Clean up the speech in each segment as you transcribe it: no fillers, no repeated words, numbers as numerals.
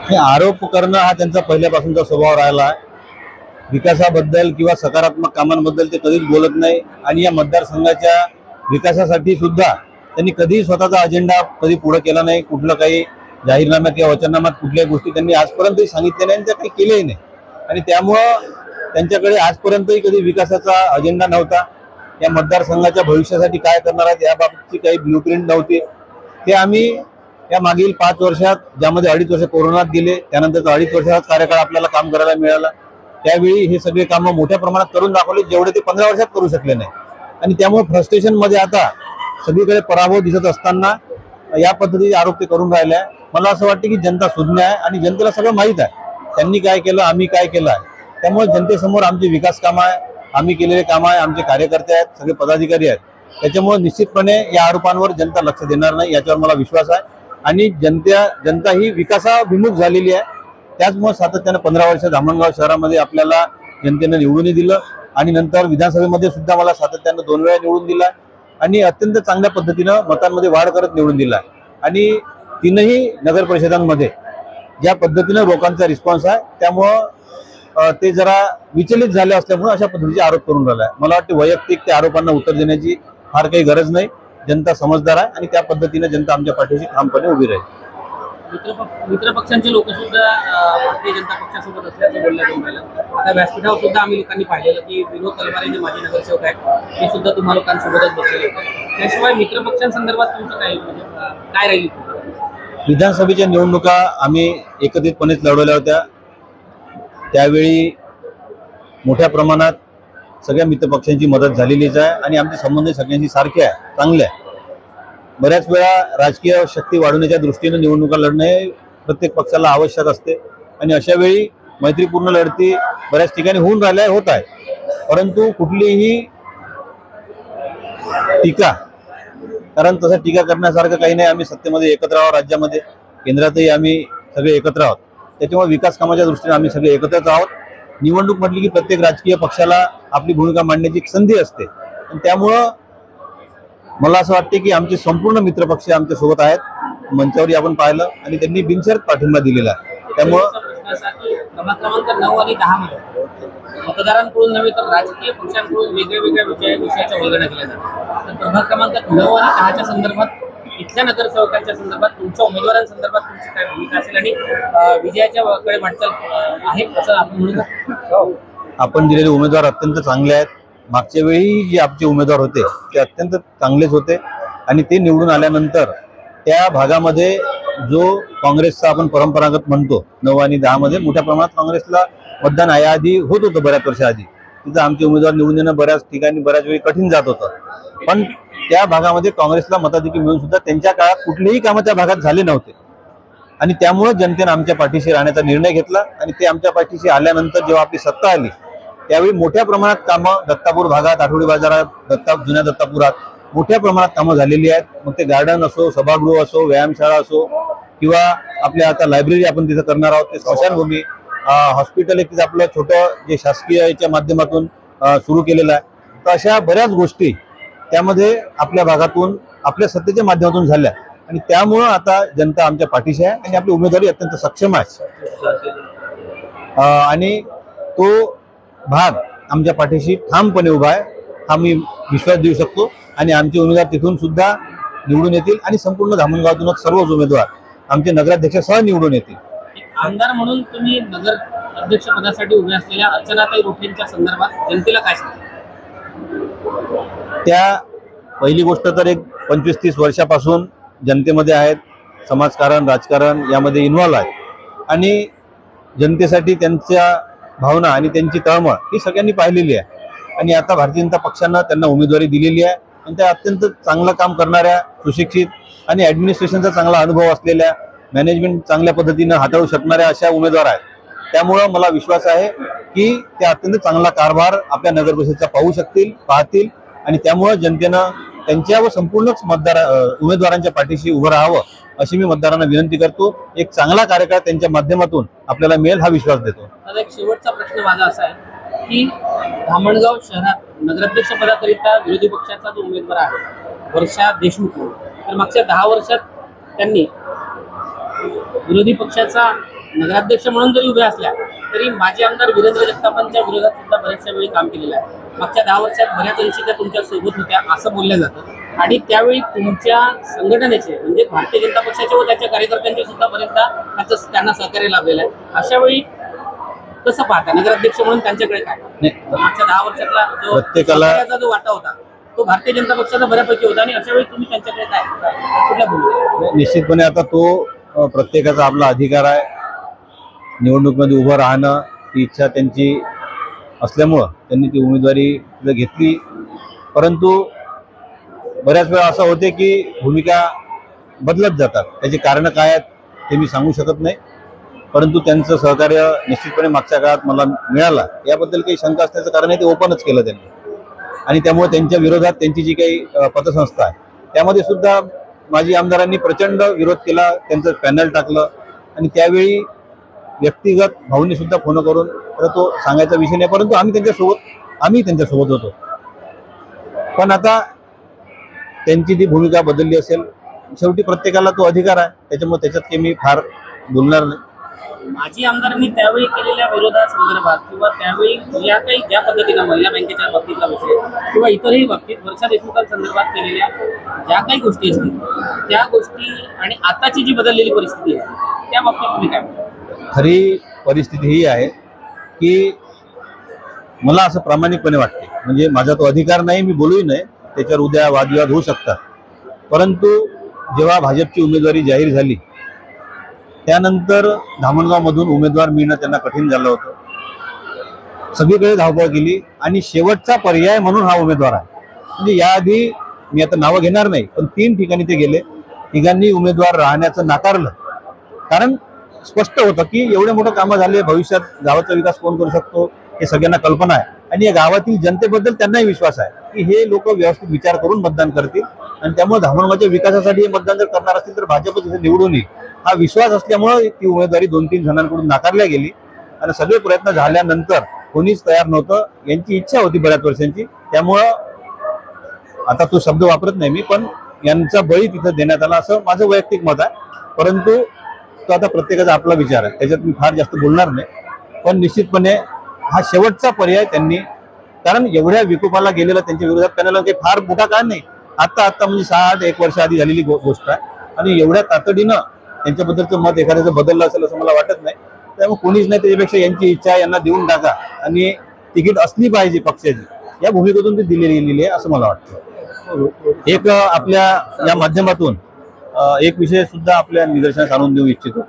हे आरोप करणं हा त्यांचा पहिल्यापासूनचा स्वभाव राहिला आहे। विकासाबद्दल किंवा सकारात्मक कामांबद्दल ते कधीच बोलत नाही आणि या मतदारसंघाच्या विकासासाठी सुद्धा त्यांनी कधीही स्वतःचा अजेंडा कधी पुढे केला नाही। कुठलं काही जाहीरनाम्यात किंवा वचननाम्यात कुठल्याही गोष्टी त्यांनी आजपर्यंतही सांगितल्या नाही आणि त्या काही केल्याही नाही आणि त्यामुळं त्यांच्याकडे आजपर्यंतही कधी विकासाचा अजेंडा नव्हता। या मतदारसंघाच्या भविष्यासाठी काय करणार आहेत याबाबतची काही ब्लूप्रिंट नव्हती। ते आम्ही या मागील 5 वर्षात, ज्यामध्ये 2.5 वर्ष कोरोनात गेले, त्यानंतरचा 2.5 वर्षाचा कार्यकाळ आपल्याला काम करायला मिळाला, त्यावेळी हे सगळे कामं मोठ्या प्रमाणात करून दाखवले, जेवढे ते 15 वर्षात करू शकले नाही। आणि त्यामुळे फ्रस्ट्रेशन मध्ये आता सगळीकडे पराभव दिसत असताना या पद्धतीचे आरोप ते करून राहिले आहे। मला असं वाटतं की जनता सुज्ञ आहे आणि जनतेला सगळं माहीत आहे, त्यांनी काय केलं, आम्ही काय केलं आहे। त्यामुळे जनतेसमोर आमचे विकास कामं आहे, आम्ही केलेले काम आहे, आमचे कार्यकर्ते आहेत, सगळे पदाधिकारी आहेत। त्याच्यामुळे निश्चितपणे या आरोपांवर जनता लक्ष देणार नाही याच्यावर मला विश्वास आहे आणि जनता ही विकासाभिमुख झालेली आहे। त्याचमुळे सातत्याने 15 वर्ष धामणगाव शहरामध्ये आपल्याला जनतेने निवडून दिलं आणि नंतर विधानसभेमध्ये सुद्धा मला सातत्याने 2 वेळा निवडून दिला आणि अत्यंत चांगल्या पद्धतीनं मतांमध्ये वाढ करत निवडून दिला आणि 3ही नगर परिषदांमध्ये ज्या पद्धतीनं लोकांचा रिस्पॉन्स आहे त्यामुळं ते जरा विचलित झाले असल्यामुळे अशा पद्धतीचे आरोप करून राहिले आहे। मला वाटते वैयक्तिक त्या आरोपांना उत्तर देण्याची फार काही गरज नाही। जनता समजदार आहे आणि त्या पद्धतीने जनता आमच्या पाठीशी ठामपणे उभी राहील। मित्र पक्षांचे लोक सुद्धा भारतीय जनता पक्षासोबत असल्याचं बोललं जाऊन राहिलं। आता व्यासपीठावर सुद्धा आम्ही लोकांनी पाहिलेलं की विनोद तलवारे जे माजी नगरसेवक आहेत ते सुद्धा तुम्हा लोकांसोबतच बसलेले होते। त्याशिवाय मित्र पक्षांसंदर्भात तुमचं काय राहील? विधानसभेच्या निवडणुका आम्ही एकत्रितपणेच लढवल्या होत्या, त्यावेळी मोठ्या प्रमाणात सगळ्या मित्रपक्षांची मदत झालेलीच आहे आणि आमचे संबंध सगळ्यांशी सारखे आहे, चांगले आहे। बऱ्याच वेळा राजकीय शक्ती वाढवण्याच्या दृष्टीने निवडणुका लढणे प्रत्येक पक्षाला आवश्यक असते आणि अशा वेळी मैत्रीपूर्ण लढती बऱ्याच ठिकाणी होऊन राहिल्या होत आहे, परंतु कुठलीही टीका, कारण तसं टीका करण्यासारखं काही नाही। आम्ही सत्तेमध्ये एकत्र आहोत, राज्यामध्ये केंद्रातही आम्ही सगळे एकत्र आहोत, त्याच्यामुळे विकास कामाच्या दृष्टीने आम्ही सगळे एकत्रच आहोत। निवडणूक म्हटली की प्रत्येक राजकीय पक्षाला आपली भूमिका मांडण्याची एक संधी असते आणि त्यामुळं मला असं वाटते की आमचे संपूर्ण मित्रपक्ष आमच्या सोबत आहेत। मंचावरही आपण पाहिलं आणि त्यांनी बिनशर्त पाठिंबा दिलेला आहे। त्यामुळं क्रमांक 9 आणि 10 मध्ये मतदारांकडून नव्हे तर राजकीय पक्षांकडून वेगवेगळ्या विषयाच्या वल्गना केल्या जातात। तर प्रभाग क्रमांक 9 आणि 10च्या संदर्भात इथल्या नगरसेवकांच्या संदर्भात तुमच्या उमेदवारांसंदर्भात तुमची काय भूमिका असेल आणि विजयाच्या कडे वाटचाल आहे असं आपण म्हणू? आपण दिलेले उमेदवार अत्यंत चांगले आहेत। मागच्या वेळी जे आमचे उमेदवार होते ते अत्यंत चांगलेच होते आणि ते निवडून आल्यानंतर त्या भागामध्ये जो काँग्रेसचा आपण परंपरागत म्हणतो 9 आणि 10 मध्ये मोठ्या प्रमाणात काँग्रेसला मतदान याआधी होत होतं, बऱ्याच वर्षाआधी तिथं आमचे उमेदवार निवडून येणं बऱ्याच ठिकाणी बऱ्याच वेळी कठीण जात होतं, पण त्या भागामध्ये काँग्रेसला मताधिक्य मिळून सुद्धा त्यांच्या काळात कुठलेही कामं त्या भागात झाले नव्हते आणि त्यामुळे जनतेने आमच्या पाठीशी राहण्याचा निर्णय घेतला आणि ते आमच्या पाठीशी आल्यानंतर जेव्हा आपली सत्ता आली त्यावेळी मोठ्या प्रमाणात कामं दत्तापूर भागात, आठवडी बाजारात, जुन्या दत्तापुरात मोठ्या प्रमाणात कामं झालेली आहेत। मग ते गार्डन असो, सभागृह असो, व्यायामशाळा असो किंवा आपल्या आता लायब्ररी आपण तिथं करणार आहोत, ते स्मशानभूमी, हॉस्पिटल एक आपलं छोटं जे शासकीय याच्या माध्यमातून सुरू केलेलं आहे। तर अशा बऱ्याच गोष्टी त्यामध्ये आपल्या भागातून आपल्या सत्तेच्या माध्यमातून झाल्या आणि त्यामुळं आता जनता आमच्या पाठीशी आहे आणि आपली उमेदवारी अत्यंत सक्षम आहे आणि तो भाग आमच्या पाठीशी ठामपणे उभा आहे, हा मी विश्वास देऊ शकतो आणि आमचे उमेदवार तिथून सुद्धा निवडून येतील आणि संपूर्ण धामणगावातूनच सर्वच उमेदवार आमचे नगराध्यक्ष सह निवडून येतील। आमदार म्हणून तुम्ही नगर अध्यक्ष पदासाठी उभे असलेल्या अर्चनाताई रोठेंच्या संदर्भात जनतेला काय सांगता? त्या पहिली गोष्ट तर एक 25-30 वर्षापासून जनतेमध्ये आहेत, समाजकारण, राजकारण यामध्ये इन्व्हॉल्व आहेत आणि जनतेसाठी त्यांच्या भावना आणि त्यांची तळमळ ही सगळ्यांनी पाहिलेली आहे आणि आता भारतीय जनता पक्षानं त्यांना उमेदवारी दिलेली आहे आणि त्या अत्यंत चांगलं काम करणाऱ्या, सुशिक्षित आणि ॲडमिनिस्ट्रेशनचा चांगला अनुभव असलेल्या, मॅनेजमेंट चांगल्या पद्धतीनं हाताळू शकणाऱ्या अशा उमेदवार आहेत। त्यामुळं मला विश्वास आहे की ते अत्यंत चांगला कारभार आपल्या नगर परिषदेचा पाहतील आणि त्यामुळे जनतेनं त्यांच्या व संपूर्ण उमेदवारांच्या पाठीशी उभं राहावं अशी मी मतदारांना विनंती करतो। एक चांगला कार्यकाळ त्यांच्या माध्यमातून आपल्याला मिळेल हा विश्वास देतो। आता एक शेवटचा प्रश्न माझा असा आहे की धामणगाव शहरात नगराध्यक्ष पदाकरिता विरोधी पक्षाचा जो उमेदवार आहे वर्षा देशमुख, तर मागच्या 10 वर्षात त्यांनी विरोधी पक्षाचा नगराध्यक्ष म्हणून जरी उभ्या असल्या तरी माजी आमदार वीरेंद्र जगतापांच्या विरोधात सुद्धा बऱ्याचशा वेळी काम केलेलं आहे. मागच्या 10 वर्षात बऱ्याच अंशी त्या तुमच्या सोबत होत्या असं बोललं जातं आणि त्यावेळी तुमच्या संघटनेचे म्हणजे भारतीय जनता पक्षाचे व त्याच्या कार्यकर्त्यांचे सुद्धा बरेचदा त्यांना सहकार्य लाभलेलं आहे. अशा वेळी कसं पाहता नगराध्यक्ष म्हणून त्यांच्याकडे काय मागच्या 10 वर्षातला जो प्रत्येकाला जो वाटा होता तो भारतीय जनता पक्षाचा बऱ्यापैकी होता आणि अशा वेळी तुम्ही त्यांच्याकडे काय कुठल्या भूमिका? निश्चितपणे आता तो प्रत्येकाचा आपला अधिकार आहे. निवडणुकीमध्ये उभं राहणं ही इच्छा त्यांची असल्यामुळं त्यांनी ती उमेदवारी घेतली. परंतु बऱ्याच वेळा असं होते की भूमिका बदलत जातात. त्याची कारणं काय आहेत ते मी सांगू शकत नाही. परंतु त्यांचं सहकार्य निश्चितपणे मागच्या काळात मला मिळालं. याबद्दल काही शंका असण्याचं कारण आहे ते ओपनच केलं त्यांनी. आणि त्यामुळे त्यांच्या विरोधात त्यांची जी काही पतसंस्था आहे त्यामध्ये सुद्धा माजी आमदारांनी प्रचंड विरोध केला. त्यांचं पॅनल टाकलं आणि त्यावेळी व्यक्तिगत भाऊंनी सुद्धा फोन करून तर तो सांगायचा विषय नाही. परंतु आम्ही त्यांच्यासोबत होतो. पण आता त्यांची ती भूमिका बदलली असेल. शेवटी प्रत्येकाला तो अधिकार आहे. त्याच्यामुळे त्याच्यात काही मी फार बोलणार नाही. माजी आमदारांनी त्यावेळी केलेल्या विरोधासंदर्भात किंवा त्यावेळी ज्या पद्धतीनं महिला बँकेच्या बाबतीतला विषय किंवा इतरही बाबतीत वर्षा देशमुखांसंदर्भात केलेल्या ज्या काही गोष्टी असतील त्या गोष्टी आणि आताची जी बदललेली परिस्थिती आहे त्या बाबतीत तुम्ही काय म्हणता? खरी परिस्थिती ही आहे की मला असं प्रामाणिकपणे वाटते म्हणजे माझा तो अधिकार नाही, मी बोलूही नाही. त्याच्यावर उद्या वादविवाद होऊ शकतात. परंतु जेव्हा भाजपची उमेदवारी जाहीर झाली त्यानंतर धामणगावमधून उमेदवार मिळणं त्यांना कठीण झालं होतं. सगळीकडे धावपळ केली आणि शेवटचा पर्याय म्हणून हा उमेदवार आहे. म्हणजे याआधी मी आता नावं घेणार नाही पण 3 ठिकाणी ते गेले. तिघांनी उमेदवार राहण्याचं नाकारलं. कारण स्पष्ट होतं की एवढे मोठे कामं झाले, भविष्यात गावाचा विकास कोण करू शकतो हे सगळ्यांना कल्पना आहे. आणि या गावातील जनतेबद्दल त्यांनाही विश्वास आहे की हे लोक व्यवस्थित विचार करून मतदान करतील आणि त्यामुळे धामणगावच्या विकासासाठी हे मतदान जर करणार असतील तर भाजपच इथे निवडून येईल हा विश्वास असल्यामुळे ती उमेदवारी 2-3 जणांकडून नाकारल्या गेली. आणि सगळे प्रयत्न झाल्यानंतर कोणीच तयार नव्हतं. यांची इच्छा होती बऱ्याच वर्षांची. त्यामुळं आता तो शब्द वापरत नाही मी, पण यांचा बळी तिथं देण्यात आला असं माझं वैयक्तिक मत आहे. परंतु तो आता प्रत्येकाचा आपला विचार आहे, त्याच्यात मी फार जास्त बोलणार नाही. पण निश्चितपणे हा शेवटचा पर्याय त्यांनी, कारण एवढ्या विकोपाला गेलेला त्यांच्या विरोधात त्यांना काही फार मोठा काळ नाही. आता म्हणजे 6-1 वर्ष आधी झालेली गोष्ट आहे. आणि एवढ्या तातडीनं त्यांच्याबद्दलचं मत एखाद्याचं बदललं असेल असं मला वाटत नाही. त्यामुळे कोणीच नाही, त्याच्यापेक्षा यांची इच्छा यांना देऊन टाका आणि तिकीट असली पाहिजे पक्षाची या भूमिकेतून ती दिली गेलेली आहे असं मला वाटतं. एक आपल्या या माध्यमातून एक विषय सुद्धा आपल्या निदर्शनास आणून देऊ इच्छितो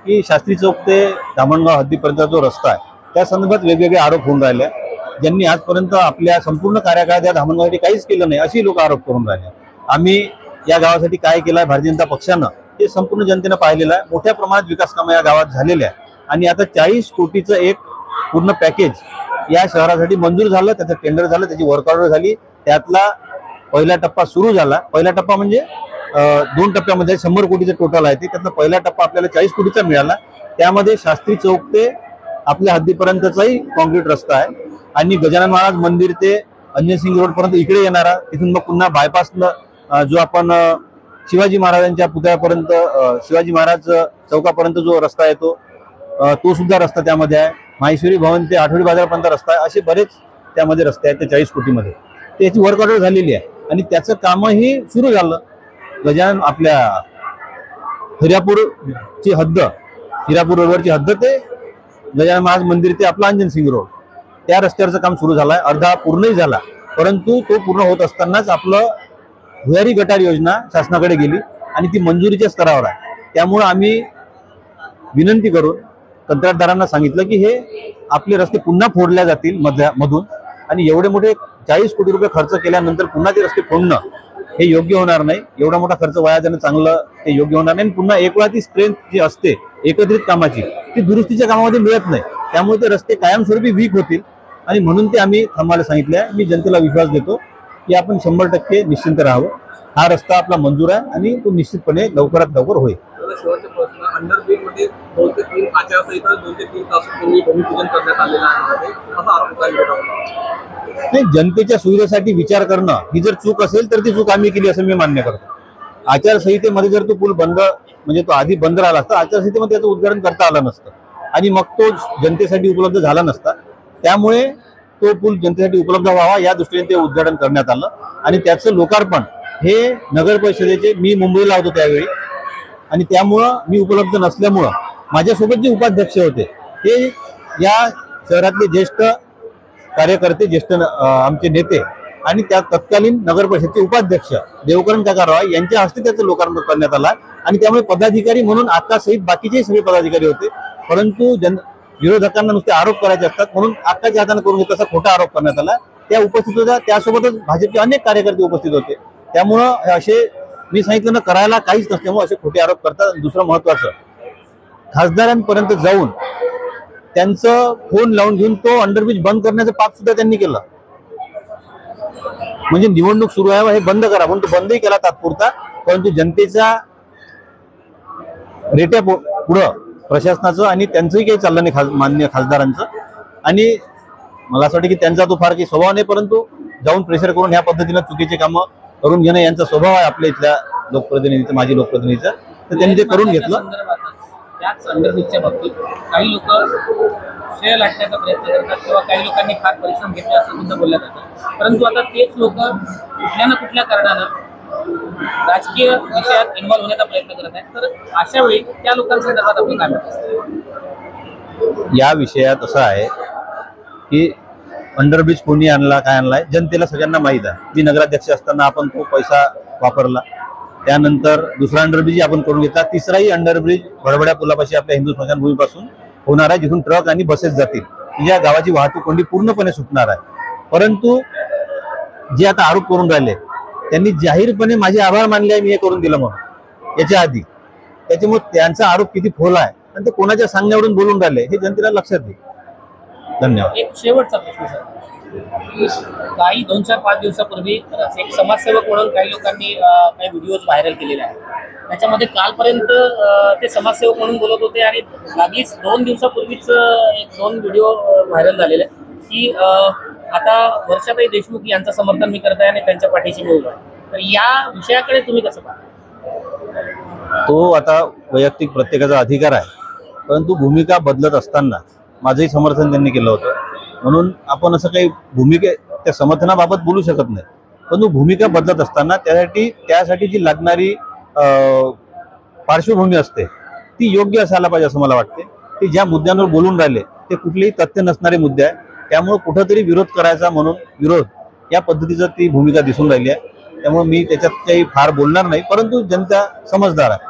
की शास्त्री चौक ते धामणगाव हद्दीपर्यंत जो रस्ता आहे त्या संदर्भात वेगवेगळे आरोप होऊन राहिले. ज्यांनी आजपर्यंत आपल्या संपूर्ण कार्यकाळात या धामणगावसाठी काहीच केलं नाही अशी लोक आरोप करून राहिले. आम्ही या गावासाठी काय केलं आहे भारतीय जनता पक्षानं हे संपूर्ण जनतेनं पाहिलेलं आहे. मोठ्या प्रमाणात विकास कामं या गावात झालेल्या आहे आणि आता 40 कोटीचं एक पूर्ण पॅकेज या शहरासाठी मंजूर झालं. त्याचं टेंडर झालं, त्याची वर्क ऑर्डर झाली. त्यातला पहिला टप्पा सुरू झाला. पहिला टप्पा म्हणजे 2 टप्प्यामध्ये 100 कोटीचं टोटल आहे ते. त्यातला पहिला टप्पा आपल्याला 40 कोटीचा मिळाला. त्यामध्ये शास्त्री चौक ते आपल्या हद्दीपर्यंतचाही कॉन्क्रीट रस्ता आहे आणि गजानन महाराज मंदिर ते अंजनसिंग रोड पर्यंत इकडे येणारा, तिथून मग पुन्हा बायपासनं जो आपण शिवाजी महाराजांच्या पुतळ्यापर्यंत शिवाजी महाराज चौकापर्यंत जो रस्ता आहे तो सुद्धा रस्ता त्यामध्ये आहे. माहेश्वरी भवन ते आठवडी बाजारापर्यंत रस्ता आहे. असे बरेच त्यामध्ये रस्ते आहेत ते 40 कोटीमध्ये. त्याची वर्क ऑर्डर झालेली आहे आणि त्याचं कामही सुरू झालं. गजानन आपल्या हिरापूरची हद्द, हिरापूर रोडवरची हद्द ते गजानन महाराज मंदिर ते आपला अंजनसिंग रोड त्या रस्त्यावरचं काम सुरू झालं आहे. अर्धा पूर्णही झाला. परंतु तो पूर्ण होत असतानाच आपलं भुयारी गटार योजना शासनाकडे गेली आणि ती मंजुरीच्या स्तरावर आहे. त्यामुळं आम्ही विनंती करून कंत्राटदारांना सांगितलं की हे आपले रस्ते पुन्हा फोडल्या जातील मधून आणि एवढे मोठे 40 कोटी रुपये खर्च केल्यानंतर पुन्हा ते रस्ते फोडणं हे योग्य होणार नाही. एवढा मोठा खर्च वाया जाणं चांगलं ते योग्य होणार नाही. पुन्हा एक वेळा ती स्ट्रेंथ जी असते एकत्रित कामाची ती दुरुस्तीच्या कामामध्ये मिळत नाही. त्यामुळे ते रस्ते कायमस्वरूपी वीक होतील आणि म्हणून ते आम्ही थांबायला सांगितले आहे. मी जनतेला विश्वास देतो की आपण 100% निश्चिंत राहावं. हा रस्ता आपला मंजूर आहे आणि तो निश्चितपणे लवकरात लवकर होईल. शेवटचा प्रश्न, अंडरब्रिजमध्ये 2 ते 3 आचारसंहिता 2 ते 3 तासापूर्वी भूमिपूजन करण्यात आलेलं आहे असा आरोप आहे. नाही, जनतेच्या सुविधेसाठी विचार करणं ही जर चूक असेल तर ती चूक आम्ही केली असं मी मान्य करतो. आचारसंहितेमध्ये जर तो पूल बंद म्हणजे तो आधी बंद राहिला असता, आचारसंहितेमध्ये त्याचं उद्घाटन करता आलं नसतं आणि मग तो जनतेसाठी उपलब्ध झाला नसता. त्यामुळे तो पूल जनतेसाठी उपलब्ध व्हावा या दृष्टीने ते उद्घाटन करण्यात आलं आणि त्याचं लोकार्पण हे नगर परिषदेचे, मी मुंबईला होतो त्यावेळी आणि त्यामुळं मी उपलब्ध नसल्यामुळं माझ्यासोबत जे उपाध्यक्ष होते ते या शहरातले ज्येष्ठ कार्यकर्ते, ज्येष्ठ आमचे नेते आणि त्या तत्कालीन नगर परिषदेचे उपाध्यक्ष देवकरण काका राव यांच्या हस्ते त्याचं लोकार्पण करण्यात आलं आणि त्यामुळे पदाधिकारी म्हणून आकासहित बाकीचे सगळे पदाधिकारी होते. परंतु विरोधकांना नुसते आरोप करायचे असतात म्हणून आकाच्या हाताने करून घेतला असा खोटा आरोप करण्यात आला. त्या उपस्थित होत्या, त्यासोबतच भाजपचे अनेक कार्यकर्ते उपस्थित होते. त्यामुळं असे मी सांगितलं ना करायला काहीच नसल्यामुळे असे खोटे आरोप करतात. दुसरं महत्वाचं, खासदारांपर्यंत जाऊन त्यांचं फोन लावून घेऊन तो अंडरब्रिज बंद करण्याचं पाप सुद्धा त्यांनी केलं. म्हणजे निवडणूक सुरू आहे हे बंद करा म्हणून तो बंदही केला तात्पुरता, परंतु जनतेच्या रेट्या पुढं प्रशासनाचं आणि त्यांचंही काही चाललं नाही, मान्य खासदारांचं. आणि मला असं वाटतं की त्यांचा तो फार काही स्वभाव नाही, परंतु जाऊन प्रेशर करून ह्या पद्धतीनं चुकीचे कामं करून घेणं यांचा स्वभाव आहे आपल्या इथल्या लोकप्रतिनिधीचा, माजी लोकप्रतिनिधीचा. तर त्यांनी ते करून घेतलं. त्याच अंडरब्रिजच्या बाबतीत काही लोक श्रेय लाटण्याचा प्रयत्न करतात किंवा काही लोकांनी फार परिश्रम घेतले असं सुद्धा बोललं जातं. परंतु आता तेच लोक कुठल्या ना कुठल्या कारणानं राजकीय विषयात इन्व्हॉल्व्ह होण्याचा प्रयत्न करत आहेत. तर अशा वेळी त्या लोकांसंदर्भात आपण काय म्हणतो? या विषयात असं आहे की अंडरब्रिज कोणी आणला, काय आणलाय, जनतेला सगळ्यांना माहीत आहे. मी नगराध्यक्ष असताना आपण तो पैसा वापरला. त्यानंतर दुसरा अंडरब्रिज आपण करून घेतला. तिसराही अंडरब्रिज भडभड्या पुलापाशी आपल्या हिंदू स्मशानभूमीपासून होणार आहे, जिथून ट्रक आणि बसेस जातील. म्हणजे या गावाची वाहतूक कोंडी पूर्णपणे सुटणार आहे. परंतु जे आता आरोप करून राहिले त्यांनी जाहीरपणे माझे आभार मानले आहे मी हे करून दिलं म्हणून याच्या आधी. त्याच्यामुळे त्यांचा आरोप किती फोल आहे आणि ते कोणाच्या सांगण्यावरून बोलून राहिले हे जनतेला लक्षात येईल. धन्यवाद. एक शेवटचा प्रश्न सर, काही 2-4-5 दिवसापूर्वी एक समाजसेवक म्हणून काही लोकांनी काही व्हिडिओज व्हायरल केलेले आहेत. त्याच्यामध्ये कालपर्यंत ते समाजसेवक म्हणून बोलत होते आणि मागीच 2 दिवसापूर्वीच 1-2 व्हिडिओ व्हायरल झालेले की आता वर्षाताई देशमुख यांचं समर्थन मी करत आहे आणि त्यांच्या पाठीशी मी उभा आहे. तर या विषयाकडे तुम्ही कसं पाहता? तो आता वैयक्तिक प्रत्येकाचा अधिकार आहे, परंतु भूमिका बदलत असताना माझंही समर्थन त्यांनी केलं होतं. म्हणून आपण असं काही त्या समर्थनाबाबत बोलू शकत नाही. परंतु भूमिका बदलत असताना त्यासाठी जी लागणारी पार्श्वभूमी असते ती योग्य असायला पाहिजे असं मला वाटते. की ज्या मुद्द्यांवर बोलून राहिले ते कुठलेही तथ्य नसणारे मुद्दे आहे. त्यामुळे कुठंतरी विरोध करायचा म्हणून विरोध या पद्धतीचं ती भूमिका दिसून राहिली आहे. त्यामुळे मी त्याच्यात काही फार बोलणार नाही. परंतु जनता समजदार आहे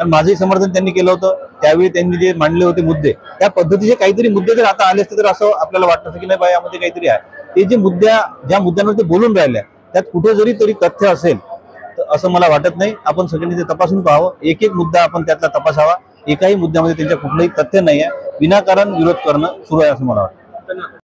आणि माझंही समर्थन त्यांनी केलं होतं. त्यावेळी त्यांनी जे मांडले होते मुद्दे, त्या पद्धतीचे काहीतरी मुद्दे जर आता आले असते तर असं आपल्याला वाटतं की नाही बाय यामध्ये काहीतरी आहे. ते जे ज्या मुद्द्यांवर ते बोलून राहिले त्यात कुठे जरी तरी तथ्य असेल तर असं मला वाटत नाही. आपण सगळ्यांनी ते तपासून पाहावं. एक एक मुद्दा आपण त्यातला तपासावा. एकाही मुद्द्यामध्ये त्यांच्या कुठलंही तथ्य नाही आहे. विनाकारण विरोध करणं सुरू आहे असं मला वाटतं.